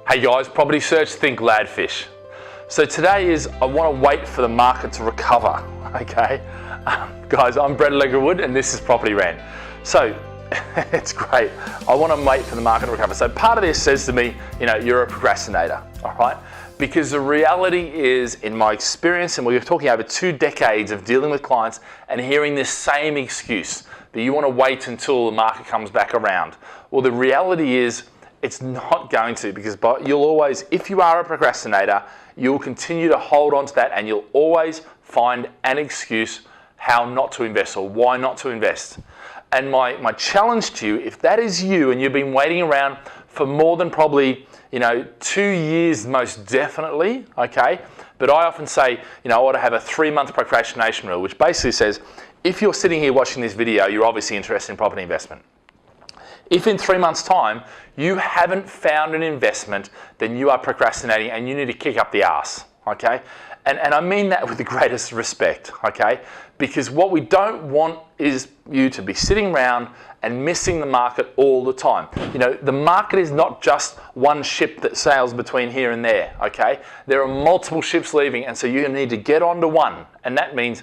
Hey guys, Property Search, think Gladfish. So today is, I want to wait for the market to recover, okay? Guys, I'm Brett Allegra-Wood and this is Property Rant. So, it's great. I want to wait for the market to recover. So part of this says to me, you're a procrastinator, all right? Because the reality is, in my experience, and we're talking over 2 decades of dealing with clients and hearing this same excuse, that you want to wait until the market comes back around. Well, the reality is, it's not going to, because you'll always, if you are a procrastinator, you'll continue to hold on to that and you'll always find an excuse how not to invest or why not to invest. And my challenge to you, if that is you and you've been waiting around for more than probably 2 years most definitely, okay? But I often say, I ought to have a 3-month procrastination rule, which basically says, if you're sitting here watching this video, you're obviously interested in property investment. If in 3 months' time you haven't found an investment, then you are procrastinating and you need to kick up the arse, okay? And I mean that with the greatest respect, okay? Because what we don't want is you to be sitting around and missing the market all the time. The market is not just one ship that sails between here and there, okay? There are multiple ships leaving, and so you need to get onto one. And that means,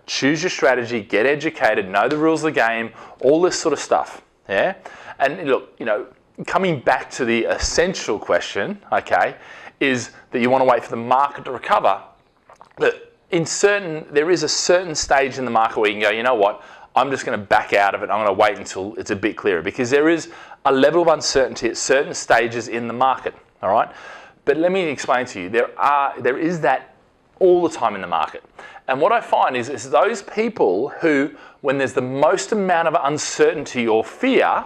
choose your strategy, get educated, know the rules of the game, all this sort of stuff. Yeah, and look, coming back to the essential question, okay, is that you want to wait for the market to recover. That there is a certain stage in the market where you can go, you know what, I'm just going to back out of it. I'm going to wait until it's a bit clearer, because there is a level of uncertainty at certain stages in the market. All right, but let me explain to you, there is that all the time in the market. And what I find is those people who, when there's the most amount of uncertainty or fear,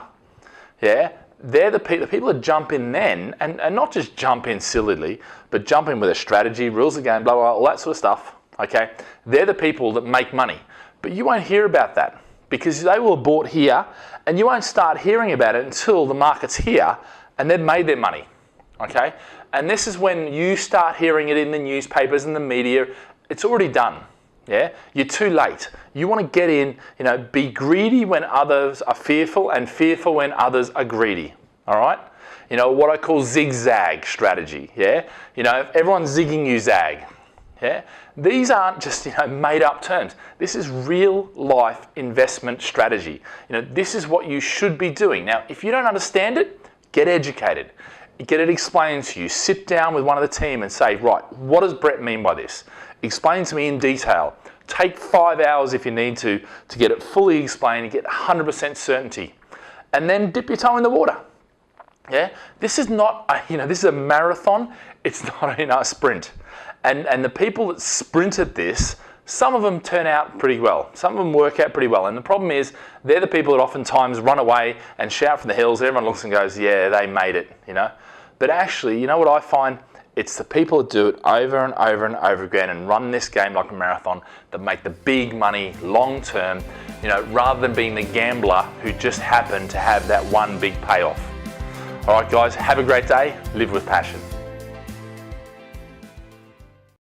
yeah, they're the people that jump in then, and not just jump in sillily, but jump in with a strategy, rules of the game, blah, blah, blah, all that sort of stuff, okay? They're the people that make money. But you won't hear about that, because they will have bought here, and you won't start hearing about it until the market's here, and they've made their money, okay? And this is when you start hearing it in the newspapers and the media. It's already done. Yeah, you're too late. You want to get in, be greedy when others are fearful and fearful when others are greedy. All right? What I call zigzag strategy. Yeah, if everyone's zigging, you zag. Yeah, these aren't just made up terms. This is real life investment strategy. This is what you should be doing. Now, if you don't understand it, get educated. Get it explained to you. Sit down with one of the team and say, right, what does Brett mean by this? Explain to me in detail. Take 5 hours if you need to get it fully explained and get 100% certainty. And then dip your toe in the water. Yeah? This is not, this is a marathon. It's not a sprint. And the people that sprint at this, some of them turn out pretty well. Some of them work out pretty well. And the problem is, they're the people that oftentimes run away and shout from the hills. Everyone looks and goes, yeah, they made it, But actually, you know what I find? It's the people that do it over and over and over again and run this game like a marathon that make the big money long term, rather than being the gambler who just happened to have that one big payoff. All right, guys, have a great day. Live with passion.